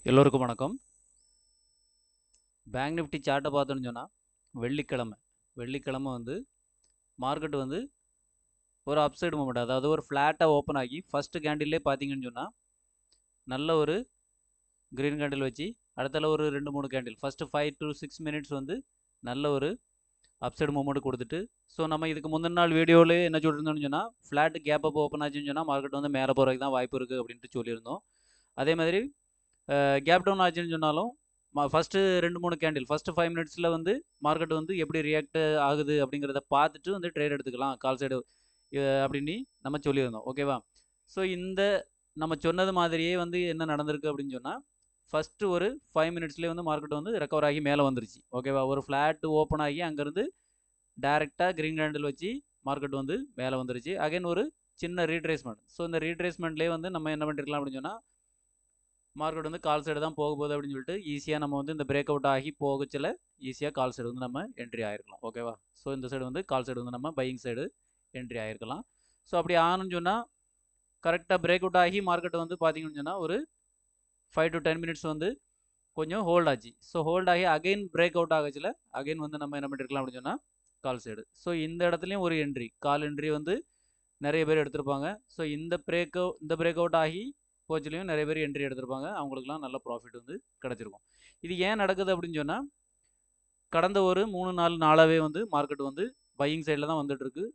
எல்லோருக்கும் வணக்கம். Bank Nifty சார்ட்டை பார்த்தோன்னு சொன்னால் வெள்ளிக்கிழமை வந்து மார்க்கெட் வந்து ஒரு அப்சைடு மூமெண்ட், அதாவது ஒரு ஃப்ளாட்டாக ஓப்பன் ஆகி ஃபஸ்ட்டு கேண்டில்லே பார்த்தீங்கன்னு சொன்னால் நல்ல ஒரு க்ரீன் கேண்டில் வச்சு அடுத்தால ஒரு 2-3 கேண்டில் ஃபஸ்ட்டு 5 to 6 மினிட்ஸ் வந்து நல்ல ஒரு அப்சைடு மூமெண்ட் கொடுத்துட்டு, ஸோ நம்ம இதுக்கு முந்தின நாள் வீடியோவிலே என்ன சொல்லியிருந்தோம்னு சொன்னால் ஃப்ளாட் கேப் அப் ஓப்பன் ஆச்சுன்னு சொன்னால் மார்க்கெட் வந்து மேலே போகிறதுக்கு தான் வாய்ப்பு இருக்குது அப்படின்ட்டு சொல்லியிருந்தோம். அதே மாதிரி கேப் டவுன் ஆச்சுன்னு சொன்னாலும் ஃபஸ்ட்டு 2-3 கேண்டில் ஃபஸ்ட்டு 5 மினிட்ஸில் வந்து மார்க்கெட் வந்து எப்படி ரியாக்ட் ஆகுது அப்படிங்கிறத பார்த்துட்டு வந்து ட்ரேட் எடுத்துக்கலாம் கால் சைடு அப்படின்னு நம்ம சொல்லியிருந்தோம். ஓகேவா? ஸோ இந்த நம்ம சொன்னது மாதிரியே வந்து என்ன நடந்திருக்கு அப்படின்னு சொன்னால் ஃபஸ்ட்டு ஒரு 5 மினிட்ஸ்லேயே வந்து மார்க்கெட் வந்து ரெக்கவர் ஆகி மேலே வந்துருச்சு. ஓகேவா? ஒரு ஃப்ளாட் ஓப்பன் ஆகி அங்கேருந்து டேரெக்டாக க்ரீன் கேண்டில் வச்சு மார்க்கெட் வந்து மேலே வந்துருச்சு. அகைன் ஒரு சின்ன ரீட்ரேஸ்மெண்ட். ஸோ இந்த ரீட்ரேஸ்மெண்ட்லேயே வந்து நம்ம என்ன பண்ணிருக்கலாம் அப்படின்னு சொன்னால் மார்க்கெட் வந்து கால் சைடு தான் போக போகுது அப்படின்னு சொல்லிட்டு ஈஸியாக நம்ம வந்து இந்த பிரேக் அவுட் ஆகி போகச்சில் ஈஸியாக கால் சைடு வந்து நம்ம என்ட்ரி ஆகிருக்கலாம். ஓகேவா? ஸோ இந்த சைடு வந்து கால் சைடு வந்து நம்ம பையிங் சைடு என்ட்ரி ஆகிருக்கலாம். ஸோ அப்படி ஆகணும்னு சொன்னால் கரெக்டாக பிரேக் அவுட் ஆகி மார்க்கெட் வந்து பார்த்தீங்கன்னு சொன்னால் ஒரு 5 to 10 மினிட்ஸ் வந்து கொஞ்சம் ஹோல்ட் ஆச்சு. ஸோ ஹோல்ட் ஆகி அகைன் பிரேக் அவுட் ஆகச்சில் அகைன் வந்து நம்ம என்ன பண்ணிருக்கலாம் அப்படின்னு சொன்னால் கால் சைடு. ஸோ இந்த இடத்துலையும் ஒரு என்ட்ரி கால் என்ட்ரி வந்து நிறைய பேர் எடுத்திருப்பாங்க. ஸோ இந்த பிரேக் அவுட் ஆகி கோச்சிலையும் நிறைய பேர் என்ட்ரி எடுத்திருப்பாங்க. அவங்களுக்குலாம் நல்ல ப்ராஃபிட் வந்து கிடச்சிருக்கும். இது ஏன் நடக்குது அப்படின்னு சொன்னால் கடந்த ஒரு 3-4 நாளாகவே வந்து மார்க்கெட் வந்து பையிங் சைடில் தான் வந்துட்டு இருக்கு.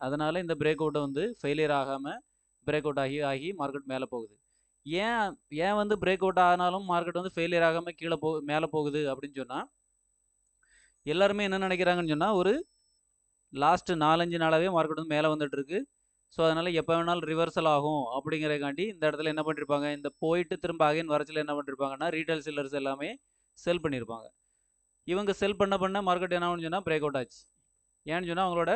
அதனால் இந்த பிரேக் அவுட்டை வந்து ஃபெயிலியர் ஆகாமல் பிரேக் அவுட் ஆகி மார்க்கெட் மேலே போகுது. ஏன் வந்து பிரேக் அவுட் ஆனாலும் மார்க்கெட் வந்து ஃபெயிலியர் ஆகாமல் மேலே போகுது அப்படின்னு சொன்னால் எல்லாருமே என்ன நினைக்கிறாங்கன்னு சொன்னால் ஒரு லாஸ்ட்டு 4-5 நாளாகவே மார்க்கெட் வந்து மேலே வந்துட்டு இருக்கு. ஸோ அதனால் எப்போ வேணாலும் ரிவர்சல் ஆகும் அப்படிங்கிறக்காண்டி இந்த இடத்துல என்ன பண்ணியிருப்பாங்க, இந்த போயிட்டு திரும்ப அகைன் வரச்சில் என்ன பண்ணியிருப்பாங்கன்னா ரீட்டைல் செல்லர்ஸ் எல்லாமே செல் பண்ணியிருப்பாங்க. இவங்க செல் பண்ண மார்க்கெட் என்ன ஆகுன்னு சொன்னால் பிரேக் அவுட் ஆச்சு. ஏன்னு சொன்னால் அவங்களோட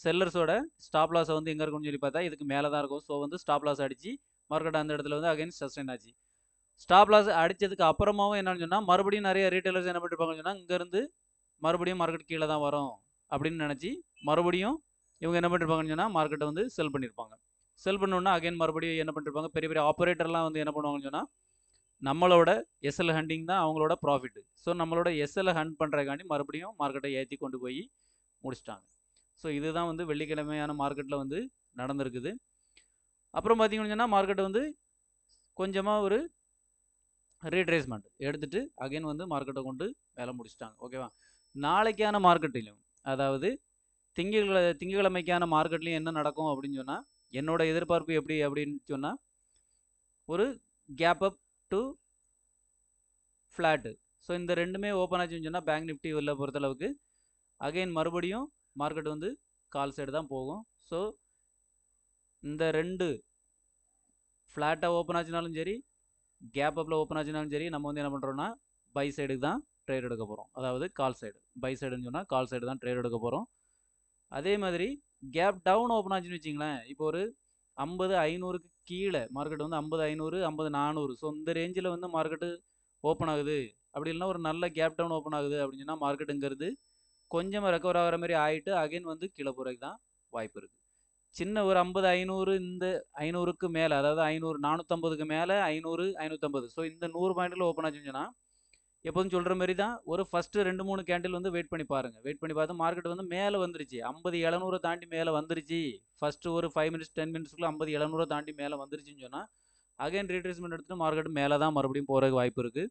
செல்லர்ஸோட ஸ்டாப் லாஸை வந்து எங்கே இருக்குன்னு சொல்லி பார்த்தா இதுக்கு மேலே தான் இருக்கும். ஸோ வந்து ஸ்டாப் லாஸ் அடித்து மார்க்கெட் அந்த இடத்துல வந்து அகைன் சஸ்டைன் ஆச்சு. ஸ்டாப் லாஸ் அடித்ததுக்கு அப்புறமாவும் என்னன்னு சொன்னால் மறுபடியும் நிறைய ரீட்டைலர்ஸ் என்ன பண்ணியிருப்பாங்கன்னு சொன்னால் இங்கேருந்து மறுபடியும் மார்க்கெட் கீழே தான் வரும் அப்படின்னு நினச்சி மறுபடியும் இவங்க என்ன பண்ணிருப்பாங்கன்னு சொன்னால் மார்க்கெட்டை வந்து செல் பண்ணியிருப்பாங்க. செல் பண்ணோன்னா அகைன் மறுபடியும் என்ன பண்ணிருப்பாங்க, பெரிய பெரிய ஆப்ரேட்டர்லாம் வந்து என்ன பண்ணுவாங்கன்னு சொன்னால் நம்மளோட எஸ்எல் ஹண்டிங் தான் அவங்களோட ப்ராஃபிட். ஸோ நம்மளோட எஸ்எல் ஹண்ட் பண்ணுறதுக்காண்டி மறுபடியும் மார்க்கெட்டை ஏற்றி கொண்டு போய் முடிச்சிட்டாங்க. ஸோ இதுதான் வந்து வெள்ளிக்கிழமையான மார்க்கெட்டில் வந்து நடந்திருக்குது. அப்புறம் பார்த்தீங்கன்னு சொன்னால் மார்க்கெட்டை வந்து கொஞ்சமாக ஒரு ரீட்ரேஸ்மெண்ட் எடுத்துகிட்டு அகைன் வந்து மார்க்கெட்டை கொண்டு வேலை முடிச்சிட்டாங்க. ஓகேவா? நாளைக்கான மார்க்கெட்டிலும் அதாவது திங்கக்கிழமைக்கான மார்க்கெட்லையும் என்ன நடக்கும் அப்படின்னு சொன்னால் என்னோட எதிர்பார்ப்பு எப்படி அப்படின்னு சொன்னால் ஒரு gap up to flat. So இந்த ரெண்டுமே ஓப்பன் ஆச்சுன்னு சொன்னால் பேங்க் நிஃப்டி உள்ள பொறுத்தளவுக்கு அகைன் மறுபடியும் மார்க்கெட் வந்து கால் சைடு தான் போகும். ஸோ இந்த ரெண்டு ஃப்ளாட்டாக ஓப்பன் ஆச்சுனாலும் சரி கேப் அப்பில் ஓப்பன் ஆச்சுனாலும் சரி நம்ம வந்து என்ன பண்ணுறோன்னா பை சைடுக்கு தான் ட்ரேட் எடுக்க போகிறோம். அதாவது கால் சைடு பை சைடுன்னு சொன்னால் கால் சைடு தான் ட்ரேட் எடுக்க போகிறோம். அதே மாதிரி கேப் டவுன் ஓப்பன் ஆச்சுன்னு வச்சிங்களேன், இப்போ ஒரு 50-500க்கு கீழே மார்க்கெட் வந்து 50-500 50-400 ஸோ இந்த ரேஞ்சில் வந்து மார்க்கெட்டு ஓப்பன் ஆகுது. அப்படி இல்லைன்னா ஒரு நல்ல கேப் டவுன் ஓப்பன் ஆகுது அப்படின்னு சொன்னால் மார்க்கெட்டுங்கிறது கொஞ்சமாக ரெக்கவர் ஆகிற மாதிரி ஆகிட்டு அகைன் வந்து கீழே போகிறதுக்கு தான் வாய்ப்பு இருக்குது. சின்ன ஒரு 50-500 இந்த 500க்கு மேலே, அதாவது 500 450க்கு மேலே 500 550 ஸோ இந்த 100 பாயிண்டில் ஓப்பன் ஆச்சுன்னு சொன்னால் எப்போதும் சொல்கிற மாதிரி தான் ஒரு ஃபஸ்ட்டு 2-3 கேண்டில் வந்து வெயிட் பண்ணி பாருங்கள். வெயிட் பண்ணி பார்த்து மார்க்கெட் வந்து மேலே வந்துருச்சு 50-700 தாண்டி மேலே வந்துருச்சு. ஃபஸ்ட்டு ஒரு 5 மினிட்ஸ் 10 மினிட்ஸ்க்குள்ள 50-700 தாண்டி மேலே வந்துருச்சுன்னு சொன்னால் அகைன் ரீட்ரேஸ்மெண்ட் எடுத்துகிட்டு மார்க்கெட் மேலே தான் மறுபடியும் போகிறதுக்கு வாய்ப்பு இருக்குது.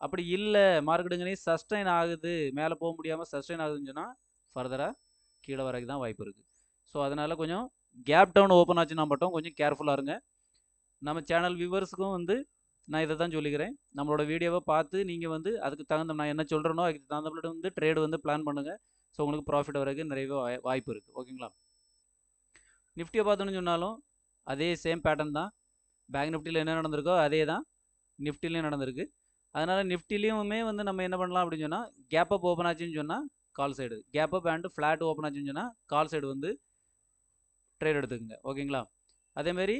அப்படி இல்லை மார்க்கெட்டுங்கனே சஸ்டைன் ஆகுது, மேலே போக முடியாமல் சஸ்டைன் ஆகுதுன்னு சொன்னால் ஃபர்தராக கீழே வரைக்கும் தான் வாய்ப்பு இருக்குது. ஸோ அதனால் கொஞ்சம் கேப் டவுன் ஓப்பன் ஆச்சுன்னா மட்டும் கொஞ்சம் கேர்ஃபுல்லாக இருங்க. நம்ம சேனல் வியூவர்ஸுக்கும் வந்து நான் இதை தான் சொல்லிக்கிறேன். நம்மளோட வீடியோவை பார்த்து நீங்கள் வந்து அதுக்கு தகுந்த நான் என்ன சொல்கிறேனோ அதுக்கு தகுந்தபடி வந்து ட்ரேடு வந்து பிளான் பண்ணுங்கள். ஸோ உங்களுக்கு ப்ராஃபிட் வரதுக்கு நிறைய வாய்ப்பு இருக்குது. ஓகேங்களா? நிஃப்டியை பார்த்தோன்னு சொன்னாலும் அதே சேம் பேட்டர்ன் தான். பேங்க் நிஃப்டியில் என்ன நடந்திருக்கோ அதே தான் நிஃப்டிலையும் நடந்திருக்கு. அதனால் நிஃப்டிலையுமே வந்து நம்ம என்ன பண்ணலாம் அப்படின்னு சொன்னால் கேப் அப் ஓப்பன் ஆச்சுன்னு சொன்னால் call side, gap up and flat open ஆச்சுன்னு சொன்னால் கால் சைடு வந்து ட்ரேட் எடுத்துக்கோங்க. ஓகேங்களா? அதேமாரி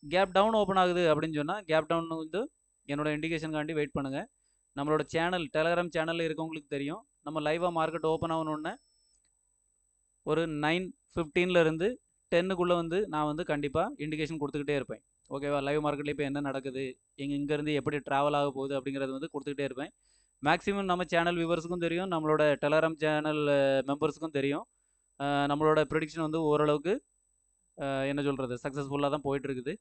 கேப் டவுன் ஓப்பன் ஆகுது அப்படின்னு சொன்னால் கேப் டவுன் வந்து என்னோட இண்டிகேஷனுக்காண்டி வெயிட் பண்ணுங்கள். நம்மளோட சேனல் டெலகிராம் சேனலில் இருக்கவங்களுக்கு தெரியும், நம்ம லைவாக மார்க்கெட் ஓப்பன் ஆகணுன்னு ஒரு 9:15 இருந்து 10க்குள்ளே வந்து நான் வந்து கண்டிப்பாக இண்டிகேஷன் கொடுத்துக்கிட்டே இருப்பேன். ஓகேவா? லைவ் மார்க்கெட்டில் இப்போ என்ன நடக்குது, இங்கேருந்து எப்படி ட்ராவல் ஆக போகுது அப்படிங்கிறது வந்து கொடுத்துக்கிட்டே இருப்பேன். மேக்ஸிமம் நம்ம சேனல் வியூவர்ஸுக்கும் தெரியும், நம்மளோட டெலகிராம் சேனல் மெம்பர்ஸுக்கும் தெரியும். நம்மளோட ப்ரெடிக்ஷன் வந்து ஓரளவுக்கு என்ன சொல்கிறது, சக்ஸஸ்ஃபுல்லாக தான் போயிட்டுருக்குது.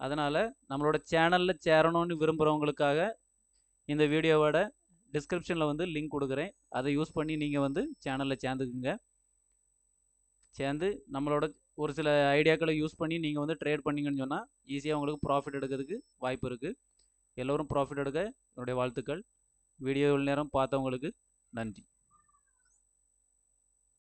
அதனால் நம்மளோட சேனலில் சேரணும்னு விரும்புகிறவங்களுக்காக இந்த வீடியோவோட டிஸ்கிரிப்ஷனில் வந்து லிங்க் கொடுக்குறேன். அதை யூஸ் பண்ணி நீங்கள் வந்து சேனலில் சேர்ந்துக்குங்க. சேர்ந்து நம்மளோட ஒரு சில ஐடியாக்களை யூஸ் பண்ணி நீங்கள் வந்து ட்ரேட் பண்ணிங்கன்னு சொன்னால் ஈஸியாக உங்களுக்கு ப்ராஃபிட் எடுக்கிறதுக்கு வாய்ப்பு இருக்குது. எல்லோரும் ப்ராஃபிட் எடுக்க என்னுடைய வாழ்த்துக்கள். வீடியோ நேரம் பார்த்தவங்களுக்கு நன்றி.